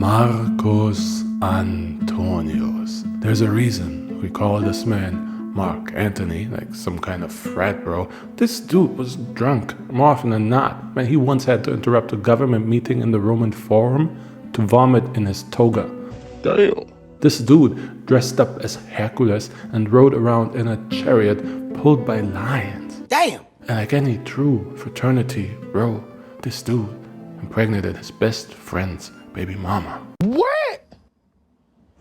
Marcus Antonius. There's a reason we call this man Mark Antony, like some kind of frat bro. This dude was drunk more often than not. Man, he once had to interrupt a government meeting in the Roman Forum to vomit in his toga. Damn. This dude dressed up as Hercules and rode around in a chariot pulled by lions. Damn! And like any true fraternity bro, this dude impregnated his best friend's baby mama. What?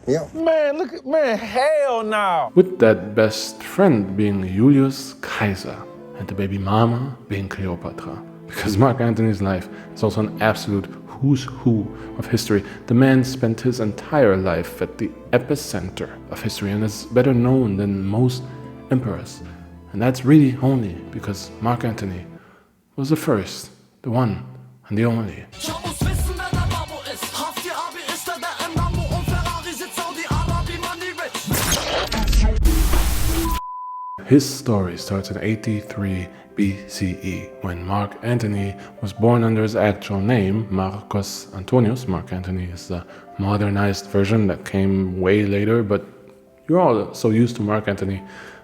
Yeah. Man, hell no. With that best friend being Julius Caesar and the baby mama being Cleopatra. Because Mark Antony's life is also an absolute who's who of history. The man spent his entire life at the epicenter of history and is better known than most emperors. And that's really only because Mark Antony was the first, the one, and the only. His story starts in 83 BCE, when Mark Antony was born under his actual name, Marcus Antonius. Mark Antony is the modernized version that came way later, but you're all so used to Mark Antony,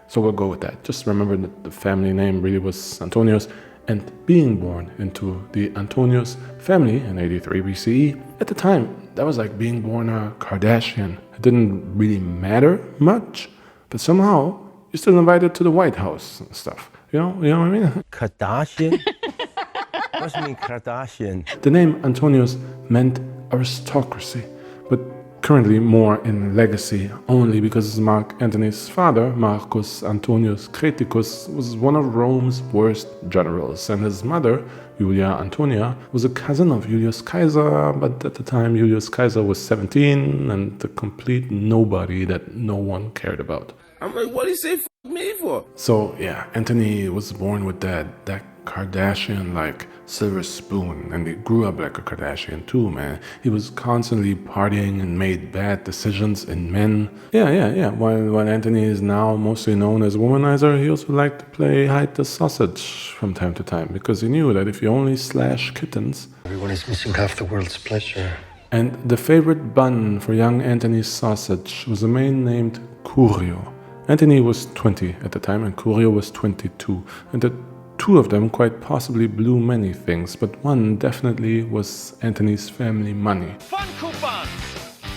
so we'll go with that. Just remember that the family name really was Antonius, and being born into the Antonius family in 83 BCE, at the time, that was like being born a Kardashian. It didn't really matter much, but somehow you're still invited to the White House and stuff. You know what I mean? Kardashian? What does it mean, Kardashian? The name Antonius meant aristocracy, but currently more in legacy only because Mark Antony's father, Marcus Antonius Creticus, was one of Rome's worst generals, and his mother, Julia Antonia, was a cousin of Julius Caesar, but at the time Julius Caesar was 17 and a complete nobody that no one cared about. I'm like, what do you say f me for? So yeah, Antony was born with that Kardashian-like silver spoon, and he grew up like a Kardashian too, man. He was constantly partying and made bad decisions in men. Yeah. While Antony is now mostly known as a womanizer, he also liked to play hide the sausage from time to time, because he knew that if you only slash kittens... Everyone is missing half the world's pleasure. And the favorite bun for young Antony's sausage was a man named Curio. Antony was 20 at the time, and Curio was 22, and the two of them quite possibly blew many things, but one definitely was Antony's family money. Fun coupons!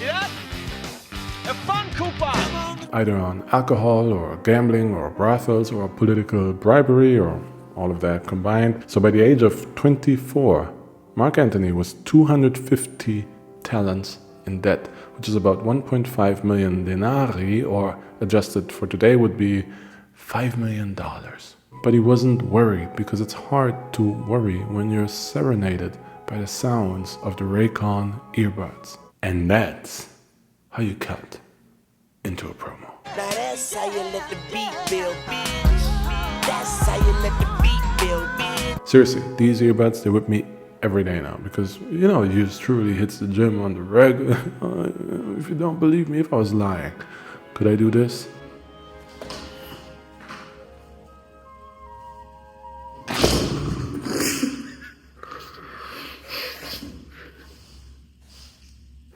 Yeah? A fun coupon! Either on alcohol, or gambling, or brothels, or political bribery, or all of that combined. So by the age of 24, Mark Antony was 250 talents in debt, which is about 1.5 million denarii, or adjusted for today would be $5 million. But he wasn't worried, because it's hard to worry when you're serenaded by the sounds of the Raycon earbuds. And that's how you cut into a promo. Now that's how you let the beat build, bitch. That's how you let the beat build, bitch. Seriously, these earbuds, they're with me every day now, because, you know, Julius truly hits the gym on the regular. If you don't believe me, if I was lying, could I do this?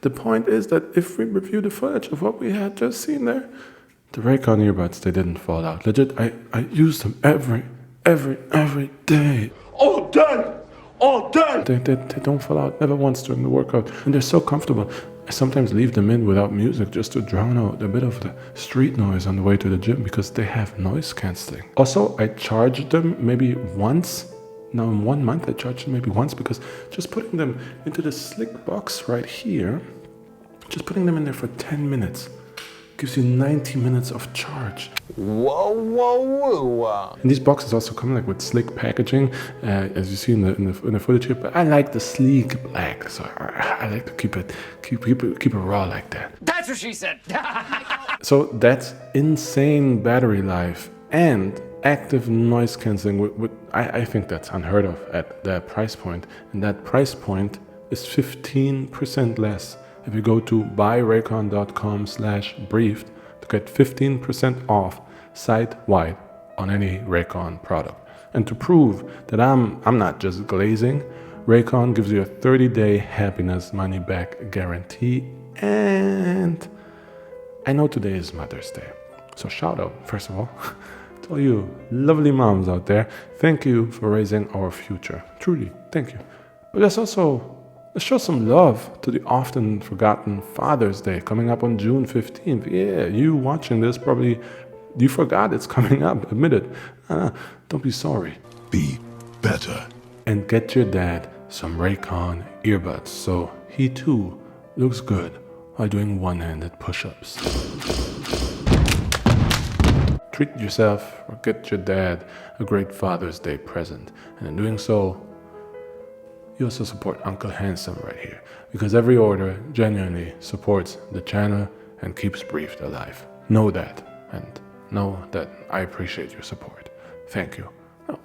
The point is that if we review the footage of what we had just seen there, the Raycon earbuds, they didn't fall out. Legit, I use them every day. All day! All day! They don't fall out, never once during the workout. And they're so comfortable. I sometimes leave them in without music just to drown out a bit of the street noise on the way to the gym, because they have noise cancelling. Also, I charged them maybe once. Now in 1 month I charged them maybe once, because just putting them into the slick box right here, just putting them in there for 10 minutes gives you 90 minutes of charge. Whoa. And these boxes also come like with slick packaging, as you see in the footage here. But I like the sleek black, so I like to keep it raw like that. That's what she said! So that's insane battery life and active noise cancelling. I think that's unheard of at that price point, and that price point is 15% less. If you go to buyraycon.com/briefed to get 15% off site-wide on any Raycon product. And to prove that I'm not just glazing, Raycon gives you a 30-day happiness money-back guarantee, and I know today is Mother's Day, so shout out, first of all, to all you lovely moms out there. Thank you for raising our future. Truly, thank you. But let's show some love to the often forgotten Father's Day coming up on June 15th. Yeah, you watching this probably, you forgot it's coming up, admit it. Don't be sorry. Be better. And get your dad some Raycon earbuds so he too looks good while doing one-handed push-ups. Treat yourself or get your dad a great Father's Day present, and in doing so, you also support Uncle Handsome right here, because every order genuinely supports the channel and keeps Briefed alive. Know that, and know that I appreciate your support. Thank you.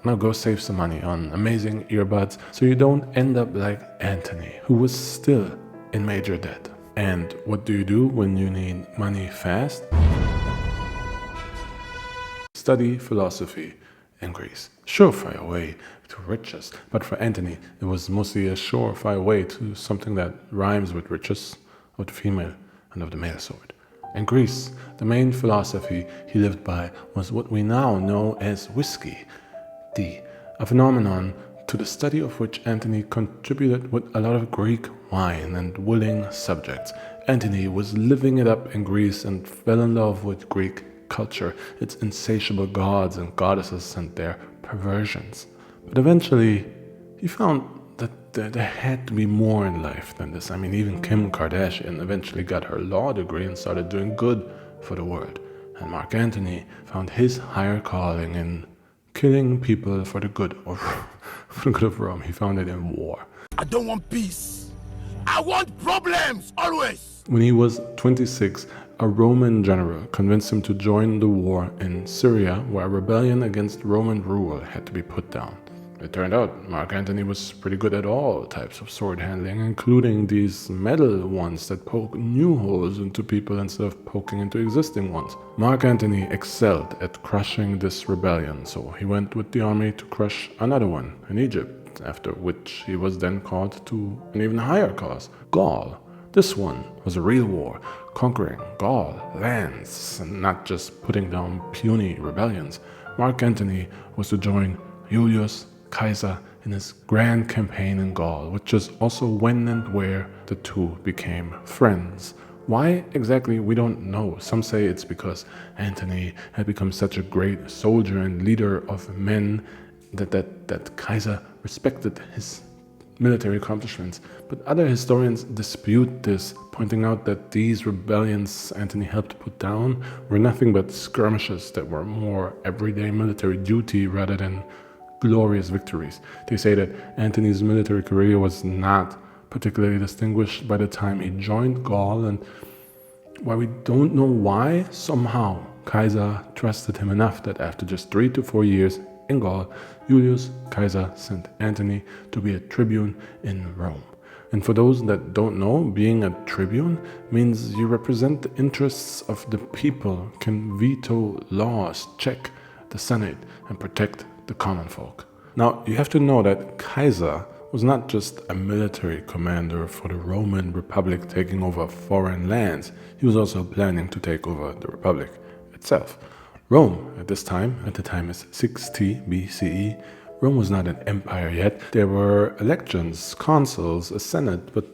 Now go save some money on amazing earbuds so you don't end up like Antony, who was still in major debt. And what do you do when you need money fast? Study philosophy in Greece. Surefire way to riches. But for Antony, it was mostly a surefire way to something that rhymes with riches, of the female and of the male sort. In Greece, the main philosophy he lived by was what we now know as whiskey, a phenomenon to the study of which Antony contributed with a lot of Greek wine and willing subjects. Antony was living it up in Greece and fell in love with Greek culture, its insatiable gods and goddesses and their perversions. But eventually, he found that there had to be more in life than this. I mean, even Kim Kardashian eventually got her law degree and started doing good for the world. And Mark Antony found his higher calling in killing people for the good of Rome. He found it in war. I don't want peace. I want problems, always. When he was 26, a Roman general convinced him to join the war in Syria, where a rebellion against Roman rule had to be put down. It turned out Mark Antony was pretty good at all types of sword handling, including these metal ones that poke new holes into people instead of poking into existing ones. Mark Antony excelled at crushing this rebellion, so he went with the army to crush another one in Egypt, after which he was then called to an even higher cause, Gaul. This one was a real war, conquering Gaul lands and not just putting down puny rebellions. Mark Antony was to join Julius Caesar in his grand campaign in Gaul, which is also when and where the two became friends. Why exactly, we don't know. Some say it's because Antony had become such a great soldier and leader of men that Caesar respected his military accomplishments. But other historians dispute this, pointing out that these rebellions Antony helped put down were nothing but skirmishes that were more everyday military duty rather than glorious victories. They say that Antony's military career was not particularly distinguished by the time he joined Gaul, and while we don't know why, somehow Caesar trusted him enough that after just 3 to 4 years in Gaul, Julius Caesar sent Antony to be a tribune in Rome. And for those that don't know, being a tribune means you represent the interests of the people, can veto laws, check the Senate, and protect the common folk. Now, you have to know that Caesar was not just a military commander for the Roman Republic taking over foreign lands, he was also planning to take over the Republic itself. Rome, at the time is 60 BCE, Rome was not an empire yet. There were elections, consuls, a senate, but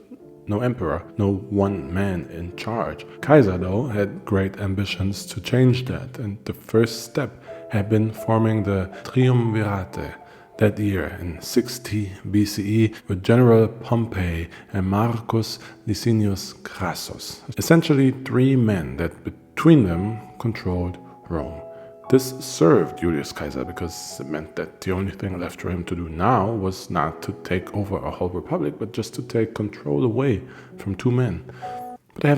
no emperor, no one man in charge. Caesar, though, had great ambitions to change that, and the first step had been forming the Triumvirate that year in 60 BCE with General Pompey and Marcus Licinius Crassus. Essentially 3 men that between them controlled Rome. This served Julius Caesar because it meant that the only thing left for him to do now was not to take over a whole republic, but just to take control away from 2 men. But I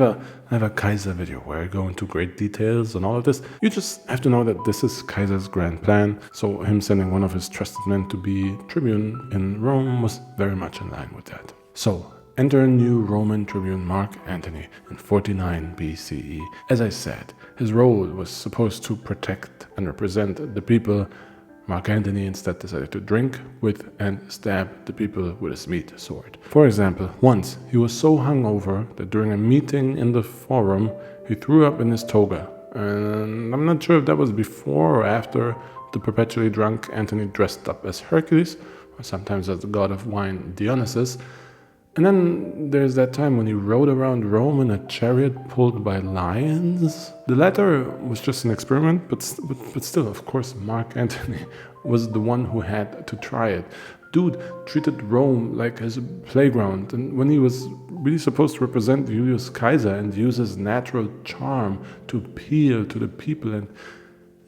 have a Caesar video where I go into great details on all of this. You just have to know that this is Caesar's grand plan, so him sending one of his trusted men to be tribune in Rome was very much in line with that. So, enter new Roman tribune Mark Antony in 49 BCE. As I said, his role was supposed to protect and represent the people Mark Antony instead decided to drink with and stab the people with his meat sword. For example, once he was so hungover that during a meeting in the forum, he threw up in his toga. And I'm not sure if that was before or after the perpetually drunk Antony dressed up as Hercules, or sometimes as the god of wine Dionysus. And then there's that time when he rode around Rome in a chariot pulled by lions. The latter was just an experiment, but still, of course, Mark Antony was the one who had to try it. Dude treated Rome like his playground, and when he was really supposed to represent Julius Caesar and use his natural charm to appeal to the people and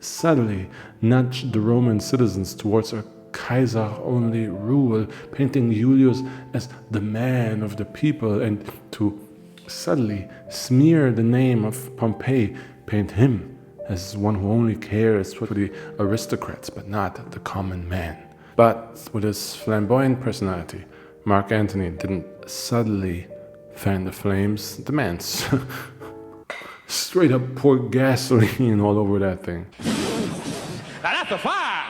subtly nudge the Roman citizens towards a Kaiser-only rule, painting Julius as the man of the people, and to subtly smear the name of Pompey, paint him as one who only cares for the aristocrats but not the common man. But with his flamboyant personality, Mark Antony didn't subtly fan the flames. The man's straight up poured gasoline all over that thing. Now that's a fire!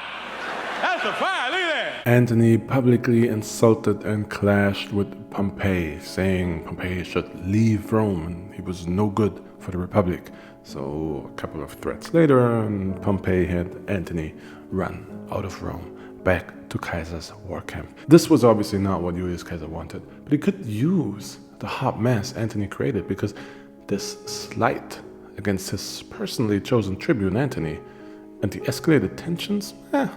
That's a fire, look at that! Antony publicly insulted and clashed with Pompey, saying Pompey should leave Rome and he was no good for the Republic. So a couple of threats later, Pompey had Antony run out of Rome, back to Caesar's war camp. This was obviously not what Julius Caesar wanted, but he could use the hot mess Antony created, because this slight against his personally chosen tribune Antony and the escalated tensions,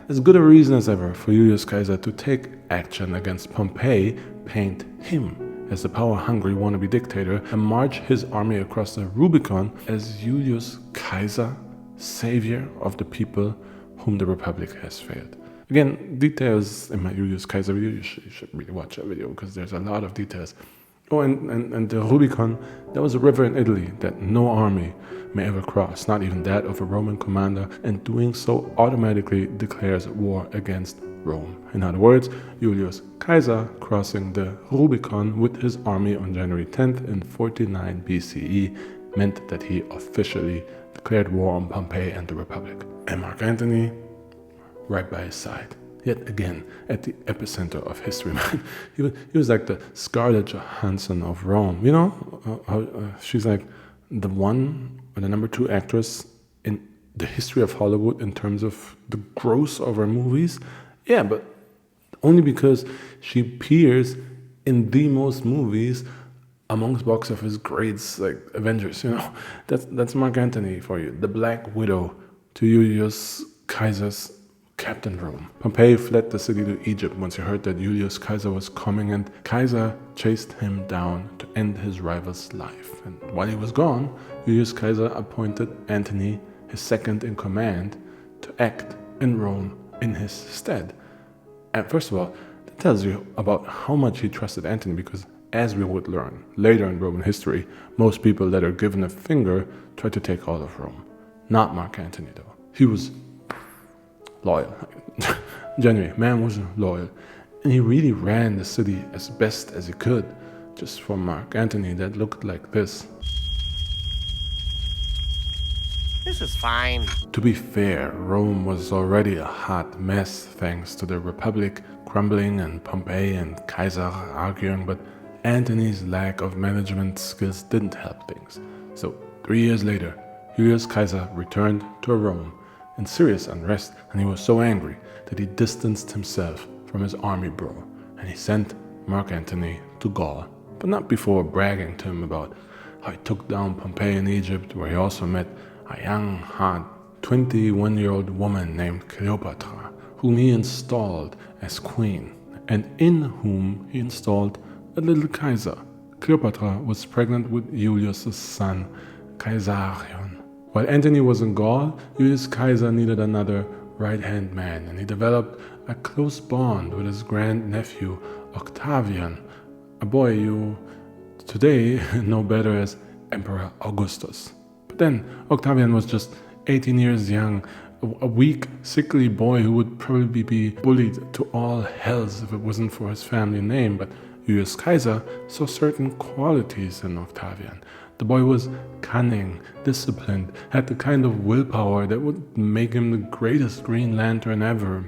as good a reason as ever for Julius Caesar to take action against Pompey, paint him as the power-hungry wannabe dictator, and march his army across the Rubicon as Julius Caesar, savior of the people whom the Republic has failed. Again, details in my Julius Caesar video, you should really watch that video because there's a lot of details. Oh, and the Rubicon, that was a river in Italy that no army may ever cross, not even that of a Roman commander, and doing so automatically declares war against Rome. In other words, Julius Caesar crossing the Rubicon with his army on January 10th in 49 BCE meant that he officially declared war on Pompey and the Republic. And Mark Antony, right by his side, yet again at the epicenter of history, man. He was like the Scarlett Johansson of Rome. You know, she's like the one or the number 2 actress in the history of Hollywood in terms of the gross of her movies. Yeah, but only because she appears in the most movies amongst box office greats like Avengers. You know, that's Mark Antony for you, the Black Widow to Julius Caesar's Captain Rome. Pompey fled the city to Egypt once he heard that Julius Caesar was coming, and Caesar chased him down to end his rival's life. And while he was gone, Julius Caesar appointed Antony, his second in command, to act in Rome in his stead. And first of all, that tells you about how much he trusted Antony, because as we would learn later in Roman history, most people that are given a finger try to take all of Rome. Not Mark Antony though. He was loyal. Genuinely, man was loyal. And he really ran the city as best as he could. Just for Mark Antony, that looked like this. This is fine. To be fair, Rome was already a hot mess thanks to the Republic crumbling and Pompey and Caesar arguing, but Antony's lack of management skills didn't help things. So 3 years later, Julius Caesar returned to Rome in serious unrest, and he was so angry that he distanced himself from his army bro, and he sent Mark Antony to Gaul, but not before bragging to him about how he took down Pompey in Egypt, where he also met a young, hot, 21-year-old woman named Cleopatra, whom he installed as queen, and in whom he installed a little Caesar. Cleopatra was pregnant with Julius' son, Caesarion. While Antony was in Gaul, Julius Caesar needed another right-hand man, and he developed a close bond with his grandnephew, Octavian, a boy you today know better as Emperor Augustus. But then Octavian was just 18 years young, a weak, sickly boy who would probably be bullied to all hells if it wasn't for his family name. But Julius Caesar saw certain qualities in Octavian. The boy was cunning, disciplined, had the kind of willpower that would make him the greatest Green Lantern ever.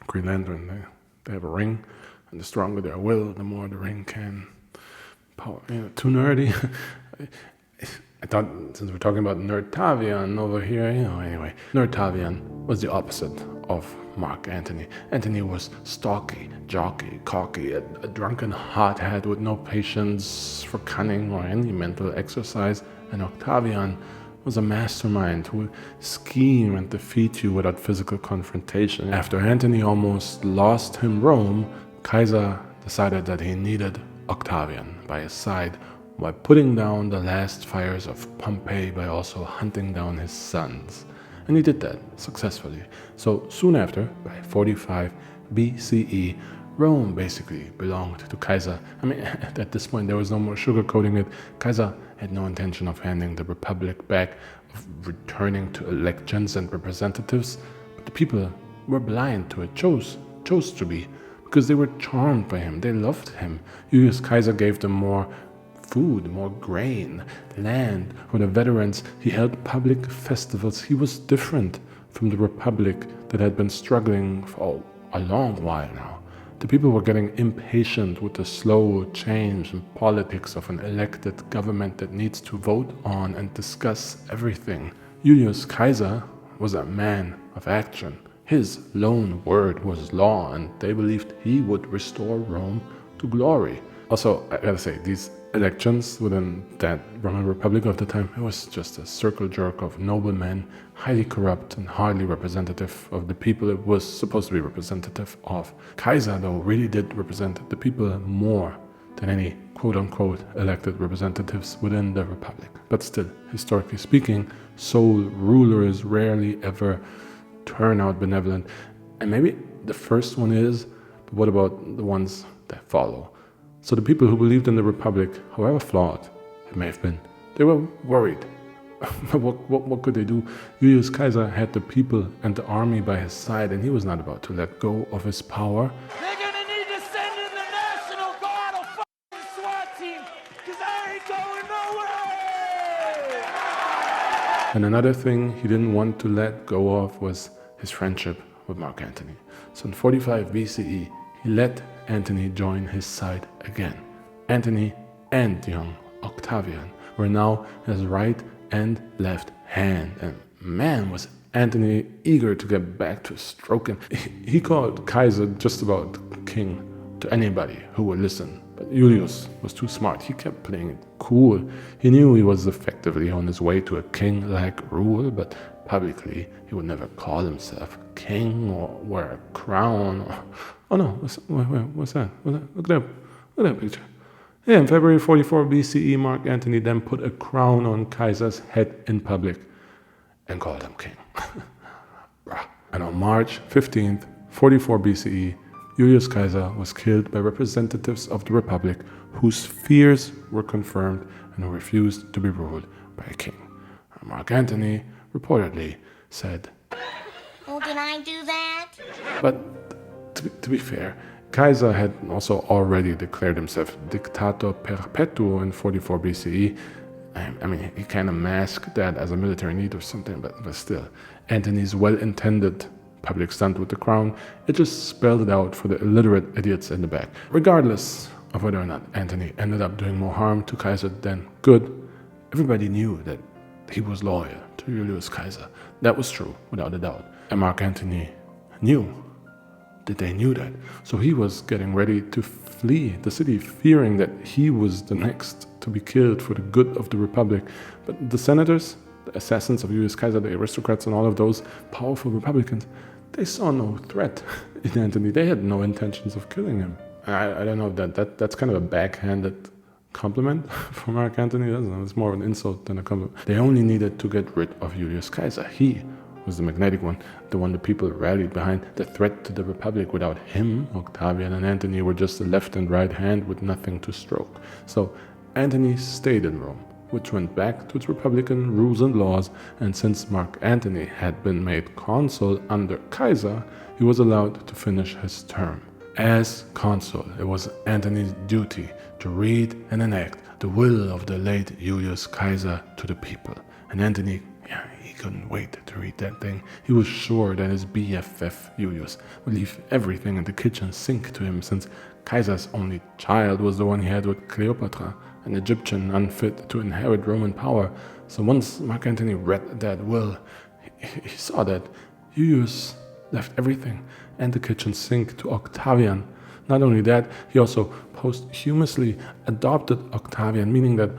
Green Lantern, they have a ring, and the stronger their will, the more the ring can power. Too nerdy. I thought, since we're talking about Nerdtavian over here, anyway. Nerdtavian was the opposite of Mark Antony. Antony was stocky, jockey, cocky, a drunken hothead with no patience for cunning or any mental exercise. And Octavian was a mastermind who would scheme and defeat you without physical confrontation. After Antony almost lost him Rome, Caesar decided that he needed Octavian by his side, by putting down the last fires of Pompeii by also hunting down his sons. And he did that successfully. So soon after, by 45 BCE, Rome basically belonged to Caesar. At this point there was no more sugarcoating it. Caesar had no intention of handing the republic back, of returning to elections and representatives, but the people were blind to it, chose to be, because they were charmed by him, they loved him. Julius Caesar gave them more food, more grain, land for the veterans. He held public festivals. He was different from the republic that had been struggling for a long while now. The people were getting impatient with the slow change in politics of an elected government that needs to vote on and discuss everything. Julius Caesar was a man of action. His lone word was law, and they believed he would restore Rome to glory. Also, I gotta say, these elections within that Roman Republic of the time, it was just a circle jerk of noblemen, highly corrupt and hardly representative of the people it was supposed to be representative of. Caesar, though, really did represent the people more than any quote-unquote elected representatives within the Republic. But still, historically speaking, sole rulers rarely ever turn out benevolent. And maybe the first one is, but what about the ones that follow? So the people who believed in the Republic, however flawed it may have been, they were worried. What could they do? Julius Caesar had the people and the army by his side, and he was not about to let go of his power. They're gonna need to send in the National Guard or f***ing SWAT team, because I ain't going nowhere! And another thing he didn't want to let go of was his friendship with Mark Antony. So in 45 BCE, he let Antony join his side again. Antony and young Octavian were now his right and left hand, and man, was Antony eager to get back to stroking. He called Caesar just about king to anybody who would listen, but Julius was too smart. He kept playing it cool. He knew he was effectively on his way to a king-like rule, but publicly he would never call himself king or wear a crown or... Oh no, what's that? Look at that picture. Yeah, in February 44 BCE, Mark Antony then put a crown on Caesar's head in public and called him king. And on March 15th, 44 BCE, Julius Caesar was killed by representatives of the Republic whose fears were confirmed and who refused to be ruled by a king. Mark Antony reportedly said, "Oh, did I do that?" But to be fair, Caesar had also already declared himself dictator perpetuo in 44 BCE. He kind of masked that as a military need or something, but still. Antony's well-intended public stunt with the crown, it just spelled it out for the illiterate idiots in the back. Regardless of whether or not Antony ended up doing more harm to Caesar than good, everybody knew that he was loyal to Julius Caesar. That was true, without a doubt. And Mark Antony knew that they knew that. So he was getting ready to flee the city, fearing that he was the next to be killed for the good of the Republic. But the senators, the assassins of Julius Caesar, the aristocrats and all of those powerful Republicans, they saw no threat in Antony. They had no intentions of killing him. I don't know if that's kind of a backhanded compliment for Mark Antony. It's more of an insult than a compliment. They only needed to get rid of Julius Caesar. He was the magnetic one, the one the people rallied behind, the threat to the Republic. Without him, Octavian and Antony were just the left and right hand with nothing to stroke. So Antony stayed in Rome, which went back to its republican rules and laws, and since Mark Antony had been made consul under Caesar, he was allowed to finish his term. As consul, it was Antony's duty to read and enact the will of the late Julius Caesar to the people. And Antony, he couldn't wait to read that thing. He was sure that his BFF Julius would leave everything in the kitchen sink to him, since Caesar's only child was the one he had with Cleopatra, an Egyptian unfit to inherit Roman power. So once Mark Antony read that will, he saw that Julius left everything and the kitchen sink to Octavian. Not only that, he also posthumously adopted Octavian, meaning that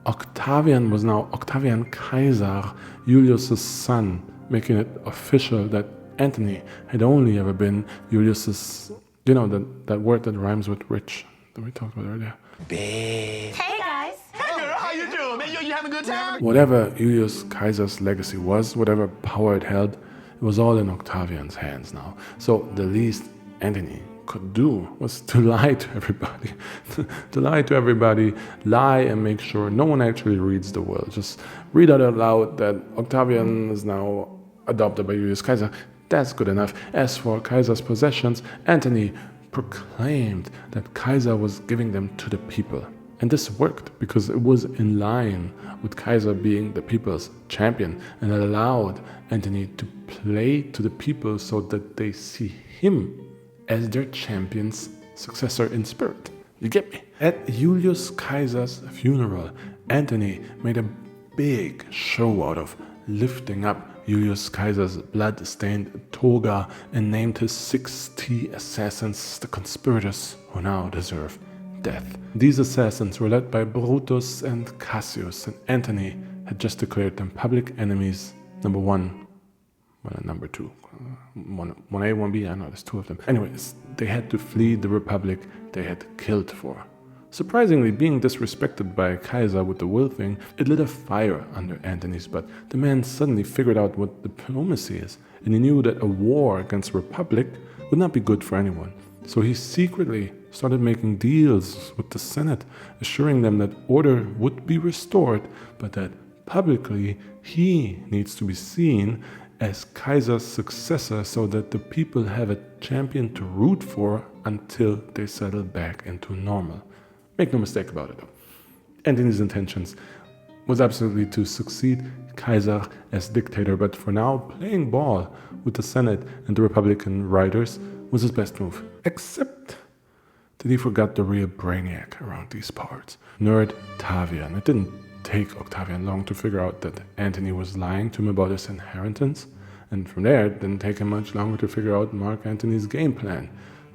Octavian was now Octavian Caesar, Julius's son, making it official that Antony had only ever been Julius's, that word that rhymes with rich that we talked about earlier. Hey guys. Hey girl, how you doing, man? You having a good time? Whatever Julius Caesar's legacy was, whatever power it held, it was all in Octavian's hands now. So the least Antony could do was to lie to everybody. Lie and make sure no one actually reads the will. Just read out loud that Octavian is now adopted by Julius Caesar. That's good enough. As for Caesar's possessions, Antony proclaimed that Caesar was giving them to the people. And this worked because it was in line with Caesar being the people's champion, and it allowed Antony to play to the people so that they see him as their champion's successor in spirit. You get me? At Julius Caesar's funeral, Antony made a big show out of lifting up Julius Caesar's blood-stained toga and named his 60 assassins the conspirators who now deserve death. These assassins were led by Brutus and Cassius, and Antony had just declared them public enemies number 1, number 2. 1A, 1B, I know there's 2 of them. Anyways, they had to flee the republic they had killed for. Surprisingly, being disrespected by Caesar with the will thing, it lit a fire under Antony's butt. The man suddenly figured out what diplomacy is, and he knew that a war against the republic would not be good for anyone. So he secretly started making deals with the Senate, assuring them that order would be restored, but that publicly he needs to be seen as Caesar's successor so that the people have a champion to root for until they settle back into normal. Make no mistake about it though. Antony's intentions was absolutely to succeed Caesar as dictator, but for now, playing ball with the Senate and the Republican writers was his best move. Except that he forgot the real brainiac around these parts, nerd Octavian. It didn't take Octavian long to figure out that Antony was lying to him about his inheritance, and from there it didn't take him much longer to figure out Mark Antony's game plan.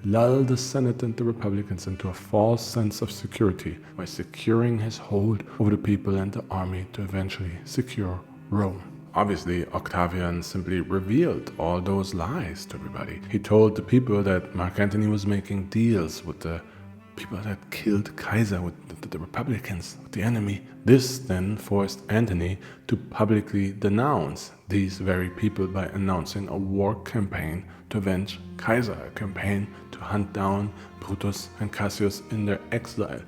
Lull the Senate and the Republicans into a false sense of security by securing his hold over the people and the army to eventually secure Rome. Obviously, Octavian simply revealed all those lies to everybody. He told the people that Mark Antony was making deals with the people that killed Caesar, with the Republicans, with the enemy. This then forced Antony to publicly denounce these very people by announcing a war campaign to avenge Caesar, a campaign to hunt down Brutus and Cassius in their exile.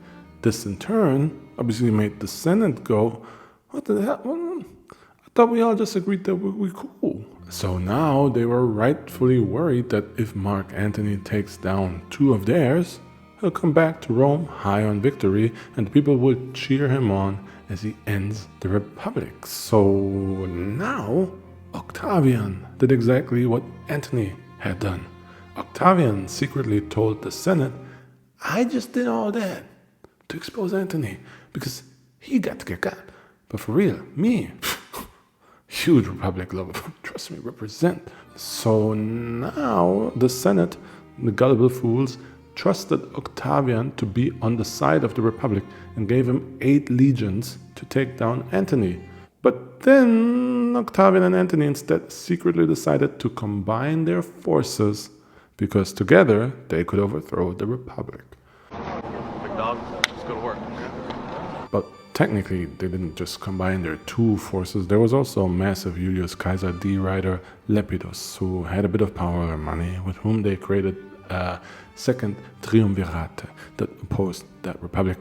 This in turn obviously made the Senate go, what the hell? I thought we all just agreed that we're cool. So now they were rightfully worried that if Mark Antony takes down 2 of theirs, he'll come back to Rome high on victory, and the people will cheer him on as he ends the Republic. So now Octavian did exactly what Antony had done. Octavian secretly told the Senate, I just did all that to expose Antony because he got to get got. But for real, me, huge Republic lover, trust me, represent. So now the Senate, the gullible fools, trusted Octavian to be on the side of the Republic and gave him 8 legions to take down Antony. But then Octavian and Antony instead secretly decided to combine their forces because together they could overthrow the Republic. Big dog, let's go to work. But technically they didn't just combine their 2 forces. There was also a massive Julius Caesar D-rider Lepidus, who had a bit of power and money, with whom they created a second Triumvirate that opposed that Republic.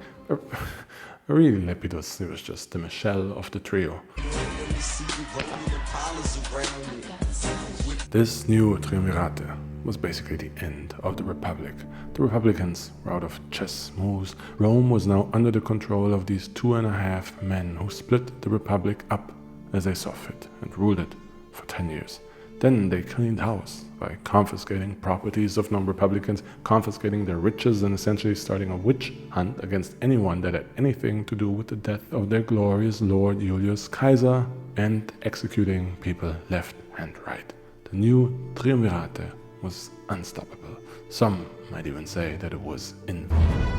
Really, Lepidus, he was just the Michelle of the trio. This new Triumvirate was basically the end of the Republic. The Republicans were out of chess moves. Rome was now under the control of these 2.5 men who split the Republic up as they saw fit and ruled it for 10 years. Then they cleaned house by confiscating properties of non-Republicans, confiscating their riches, and essentially starting a witch hunt against anyone that had anything to do with the death of their glorious Lord Julius Caesar, and executing people left and right. The new Triumvirate was unstoppable. Some might even say that it was invincible.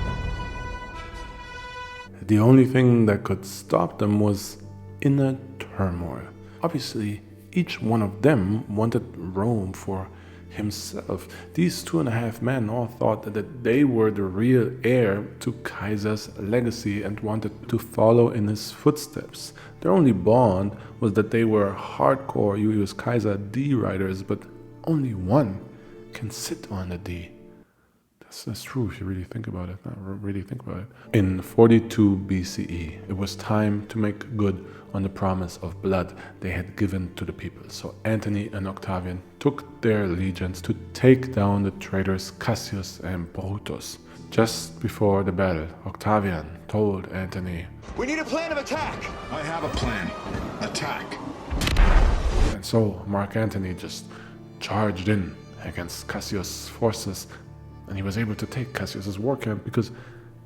The only thing that could stop them was inner turmoil. Obviously, each one of them wanted Rome for himself. These 2.5 men all thought that they were the real heir to Caesar's legacy and wanted to follow in his footsteps. Their only bond was that they were hardcore Julius Caesar D-riders, but only one can sit on the D. That's true if you really think about it. In 42 BCE, it was time to make good on the promise of blood they had given to the people. So Antony and Octavian took their allegiance to take down the traitors Cassius and Brutus. Just before the battle, Octavian told Antony, "We need a plan of attack." I have a plan. Attack. And so Mark Antony just charged in against Cassius' forces, and he was able to take Cassius' war camp because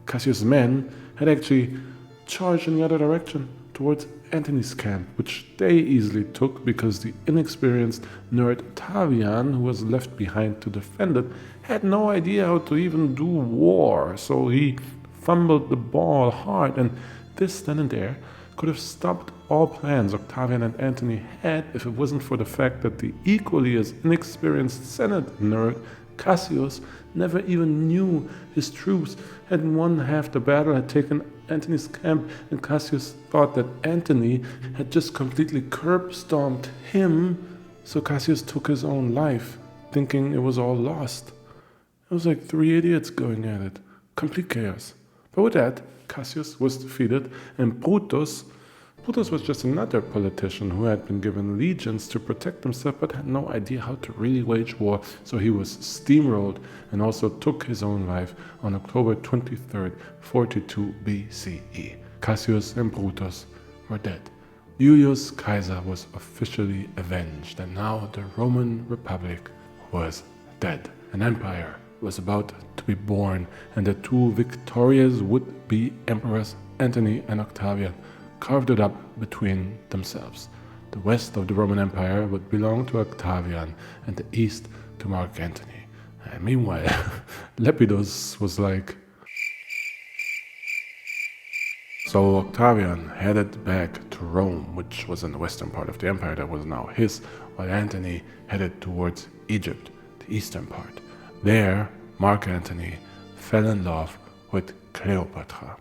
Cassius' men had actually charged in the other direction towards Antony's camp, which they easily took because the inexperienced nerd Octavian, who was left behind to defend it, had no idea how to even do war, so he fumbled the ball hard, and this then and there could have stopped all plans Octavian and Antony had if it wasn't for the fact that the equally as inexperienced Senate nerd Cassius never even knew his troops had won half the battle, had taken Antony's camp, and Cassius thought that Antony had just completely curb-stomped him, so Cassius took his own life, thinking it was all lost. It was like 3 idiots going at it. Complete chaos. But with that, Cassius was defeated, and Brutus was just another politician who had been given legions to protect himself but had no idea how to really wage war, so he was steamrolled and also took his own life on October 23rd, 42 BCE. Cassius and Brutus were dead. Julius Caesar was officially avenged, and now the Roman Republic was dead. An empire was about to be born, and the two victorious would-be emperors, Antony and Octavian, carved it up between themselves. The west of the Roman Empire would belong to Octavian and the east to Mark Antony. And meanwhile, Lepidus was like... So Octavian headed back to Rome, which was in the western part of the empire that was now his, while Antony headed towards Egypt, the eastern part. There, Mark Antony fell in love with Cleopatra.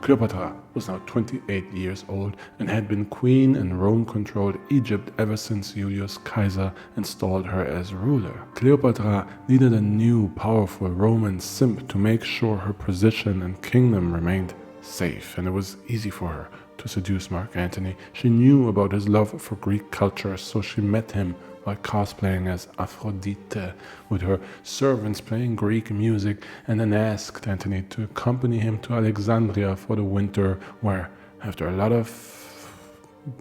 Cleopatra was now 28 years old and had been queen in Rome-controlled Egypt ever since Julius Caesar installed her as ruler. Cleopatra needed a new, powerful Roman simp to make sure her position and kingdom remained safe, and it was easy for her to seduce Mark Antony. She knew about his love for Greek culture, so she met him while cosplaying as Aphrodite, with her servants playing Greek music, and then asked Antony to accompany him to Alexandria for the winter, where, after a lot of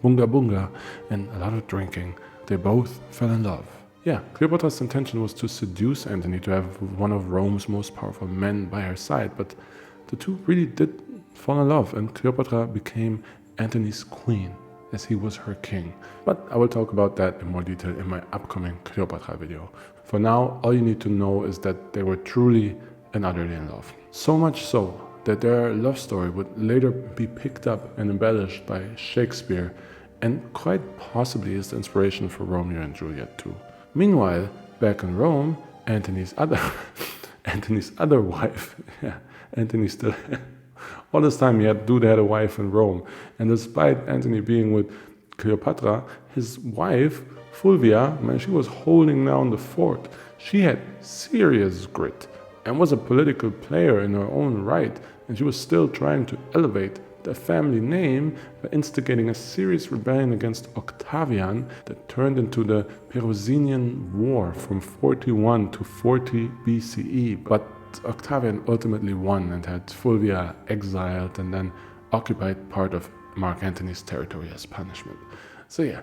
bunga bunga and a lot of drinking, they both fell in love. Yeah, Cleopatra's intention was to seduce Antony to have one of Rome's most powerful men by her side, but the two really did fall in love, and Cleopatra became Antony's queen, as he was her king. But I will talk about that in more detail in my upcoming Cleopatra video. For now, all you need to know is that they were truly and utterly in love. So much so that their love story would later be picked up and embellished by Shakespeare, and quite possibly is the inspiration for Romeo and Juliet too. Meanwhile, back in Rome, Antony's other wife, Antony still all this time dude had a wife in Rome, and despite Antony being with Cleopatra, his wife, Fulvia, man, she was holding down the fort. She had serious grit and was a political player in her own right. and she was still trying to elevate the family name by instigating a serious rebellion against Octavian that turned into the Perusian War from 41 to 40 BCE. But Octavian ultimately won and had Fulvia exiled and then occupied part of Mark Antony's territory as punishment. So yeah,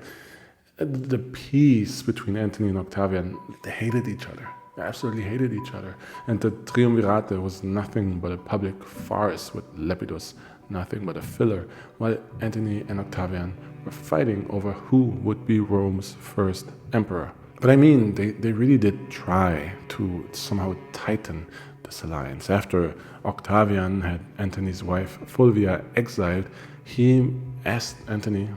the peace between Antony and Octavian, they hated each other. They absolutely hated each other. And the Triumvirate was nothing but a public farce with Lepidus, nothing but a filler, while Antony and Octavian were fighting over who would be Rome's first emperor. But I mean, they really did try to somehow tighten this alliance. After Octavian had Antony's wife Fulvia exiled, he asked Antony,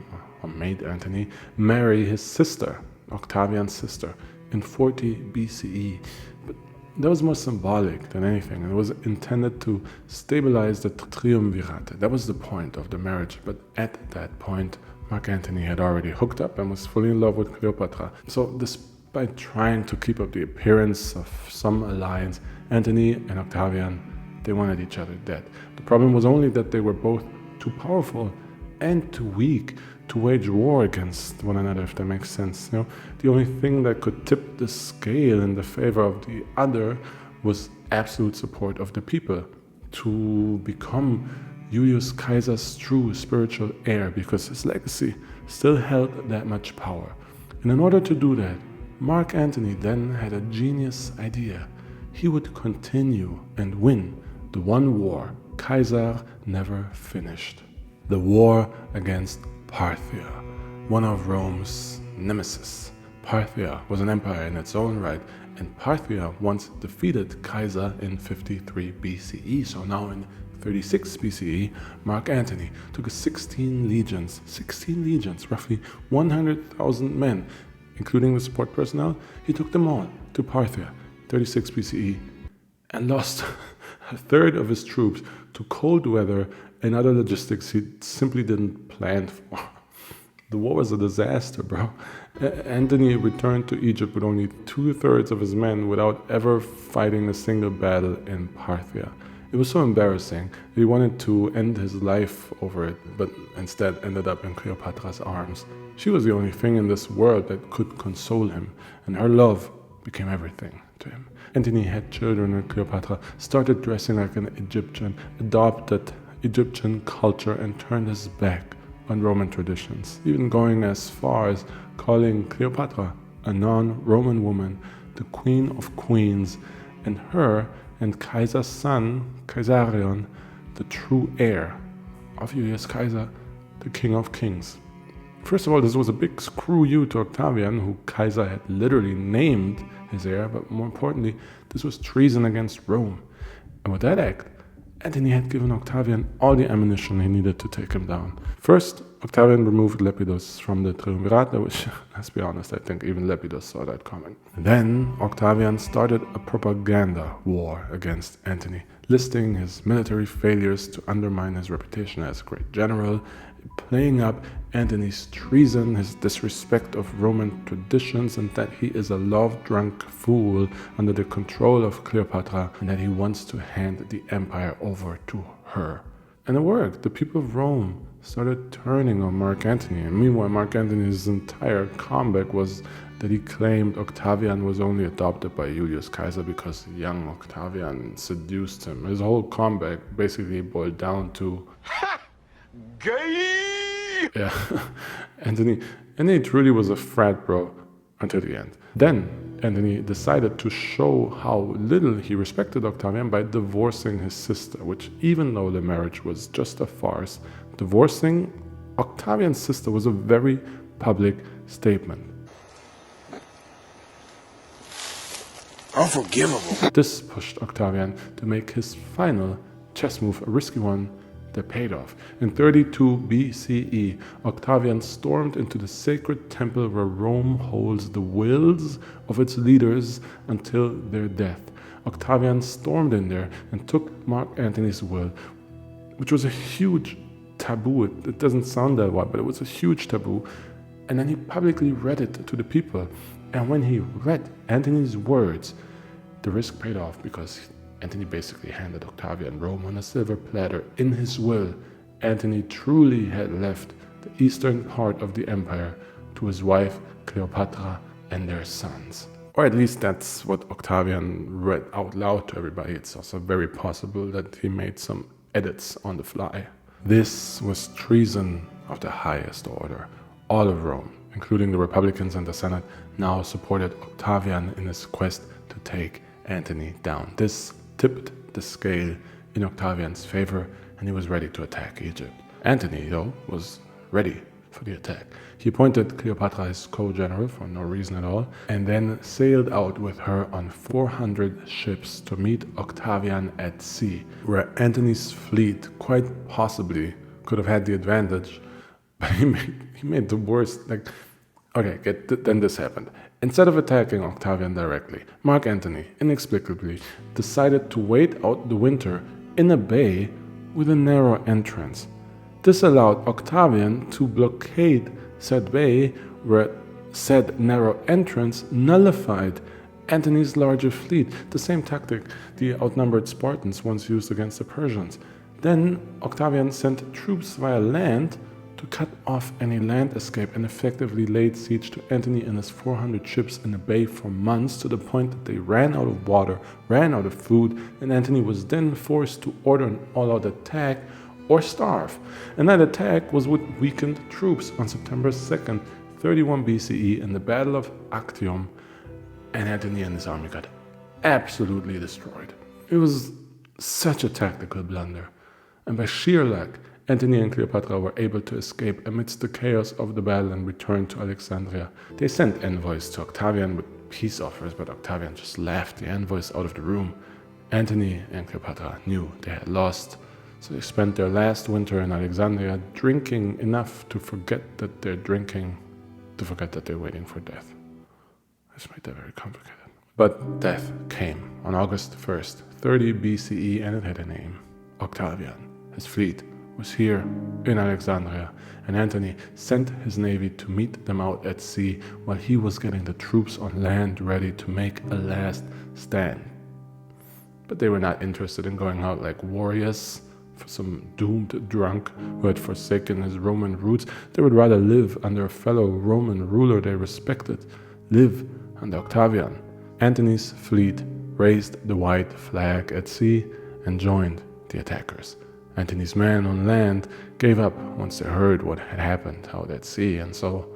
or made Antony, marry his sister, Octavian's sister, in 40 BCE. But that was more symbolic than anything, and it was intended to stabilize the Triumvirate. That was the point of the marriage, but at that point, Mark Antony had already hooked up and was fully in love with Cleopatra. So despite trying to keep up the appearance of some alliance, Antony and Octavian, they wanted each other dead. The problem was only that they were both too powerful and too weak to wage war against one another, if that makes sense. You know, the only thing that could tip the scale in the favor of the other was absolute support of the people to become Julius Caesar's true spiritual heir, because his legacy still held that much power. And in order to do that, Mark Antony then had a genius idea. He would continue and win the one war Caesar never finished. The war against Parthia, one of Rome's nemesis. Parthia was an empire in its own right, and Parthia once defeated Caesar in 53 BCE. So now in 36 BCE, Mark Antony took 16 legions, roughly 100,000 men, including the support personnel. He took them all to Parthia, 36 BCE, and lost a third of his troops to cold weather and other logistics he simply didn't plan for. The war was a disaster, bro. Antony returned to Egypt with only 2/3 of his men without ever fighting a single battle in Parthia. It was so embarrassing that he wanted to end his life over it, but instead ended up in Cleopatra's arms. She was the only thing in this world that could console him, and her love became everything to him. Antony had children with Cleopatra, started dressing like an Egyptian, adopted Egyptian culture, and turned his back on Roman traditions, even going as far as calling Cleopatra, a non-Roman woman, the queen of queens, and her and Caesar's son, Caesarion, the true heir of Julius Caesar, the king of kings. First of all, this was a big screw you to Octavian, who Caesar had literally named his heir, but more importantly, this was treason against Rome. And with that act, Antony had given Octavian all the ammunition he needed to take him down. First, Octavian removed Lepidus from the Triumvirate, which, let's be honest, I think even Lepidus saw that coming. Then, Octavian started a propaganda war against Antony, listing his military failures to undermine his reputation as a great general, playing up Antony's treason, his disrespect of Roman traditions, and that he is a love-drunk fool under the control of Cleopatra, and that he wants to hand the empire over to her. And it worked. The people of Rome started turning on Mark Antony, and meanwhile Mark Antony's entire comeback was that he claimed Octavian was only adopted by Julius Caesar because young Octavian seduced him. His whole comeback basically boiled down to Gay! yeah, Antony truly was a frat bro until the end. Then Antony decided to show how little he respected Octavian by divorcing his sister, which, even though the marriage was just a farce, divorcing Octavian's sister was a very public statement. Unforgivable. This pushed Octavian to make his final chess move, a risky one that paid off. In 32 BCE, Octavian stormed into the sacred temple where Rome holds the wills of its leaders until their death. Octavian stormed in there and took Mark Antony's will, which was a huge taboo. It doesn't sound that wild, but it was a huge taboo. And then he publicly read it to the people. And when he read Antony's words, the risk paid off because Antony basically handed Octavian Rome on a silver platter. In his will, Antony truly had left the eastern part of the empire to his wife Cleopatra and their sons. Or at least that's what Octavian read out loud to everybody. It's also very possible that he made some edits on the fly. This was treason of the highest order. All of Rome, including the Republicans and the Senate, now supported Octavian in his quest to take Antony down. This tipped the scale in Octavian's favor, and he was ready to attack Egypt. Antony, though, was ready for the attack. He appointed Cleopatra his co-general for no reason at all, and then sailed out with her on 400 ships to meet Octavian at sea, where Antony's fleet quite possibly could have had the advantage, but he made the worst. Then this happened. Instead of attacking Octavian directly, Mark Antony, inexplicably, decided to wait out the winter in a bay with a narrow entrance. This allowed Octavian to blockade said bay, where said narrow entrance nullified Antony's larger fleet, the same tactic the outnumbered Spartans once used against the Persians. Then Octavian sent troops via land to cut off any land escape and effectively laid siege to Antony and his 400 ships in the bay for months, to the point that they ran out of water, ran out of food, and Antony was then forced to order an all-out attack or starve. And that attack was with weakened troops on September 2nd, 31 BCE in the Battle of Actium, and Antony and his army got absolutely destroyed. It was such a tactical blunder, and by sheer luck, Antony and Cleopatra were able to escape amidst the chaos of the battle and return to Alexandria. They sent envoys to Octavian with peace offers, but Octavian just laughed the envoys out of the room. Antony and Cleopatra knew they had lost, so they spent their last winter in Alexandria drinking enough to forget that they're drinking, to forget that they're waiting for death. This made that very complicated. But death came on August 1st, 30 BCE, and it had a name: Octavian. His fleet was here in Alexandria, and Antony sent his navy to meet them out at sea while he was getting the troops on land ready to make a last stand. But they were not interested in going out like warriors for some doomed drunk who had forsaken his Roman roots. They would rather live under a fellow Roman ruler they respected, live under Octavian. Antony's fleet raised the white flag at sea and joined the attackers. Antony's men on land gave up once they heard what had happened out at sea, and so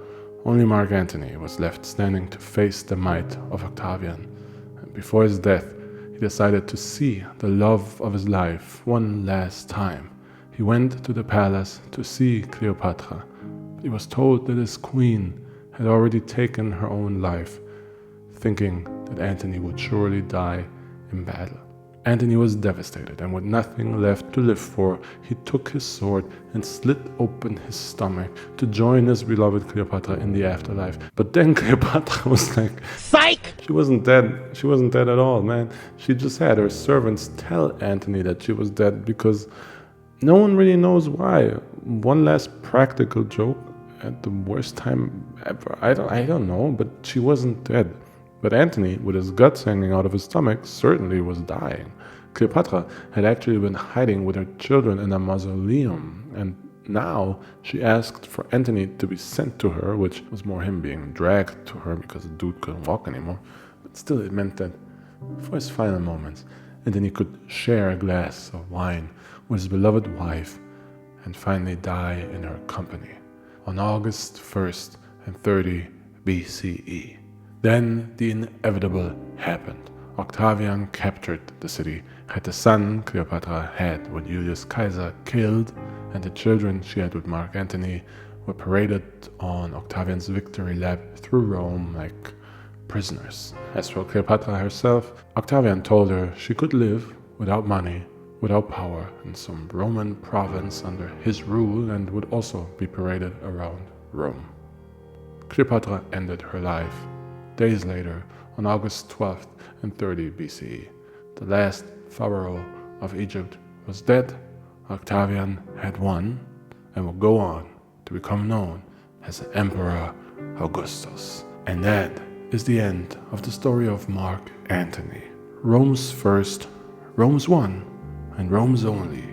only Mark Antony was left standing to face the might of Octavian. And before his death, he decided to see the love of his life one last time. He went to the palace to see Cleopatra, but he was told that his queen had already taken her own life, thinking that Antony would surely die in battle. Antony was devastated, and with nothing left to live for, he took his sword and slit open his stomach to join his beloved Cleopatra in the afterlife. But then Cleopatra was like, psych! She wasn't dead. She wasn't dead at all, man. She just had her servants tell Antony that she was dead because no one really knows why. One last practical joke at the worst time ever. I don't know, but she wasn't dead. But Antony, with his guts hanging out of his stomach, certainly was dying. Cleopatra had actually been hiding with her children in a mausoleum, and now she asked for Antony to be sent to her, which was more him being dragged to her because the dude couldn't walk anymore. But still, it meant that for his final moments, Antony could share a glass of wine with his beloved wife and finally die in her company on August 1st and 30 BCE. Then the inevitable happened. Octavian captured the city, had the son Cleopatra had with Julius Caesar killed, and the children she had with Mark Antony were paraded on Octavian's victory lap through Rome like prisoners. As for Cleopatra herself, Octavian told her she could live without money, without power, in some Roman province under his rule, and would also be paraded around Rome. Cleopatra ended her life days later, on August 12th and 30 BCE. The last pharaoh of Egypt was dead. Octavian had won and would go on to become known as Emperor Augustus. And that is the end of the story of Mark Antony, Rome's first Rome's one, and Rome's only.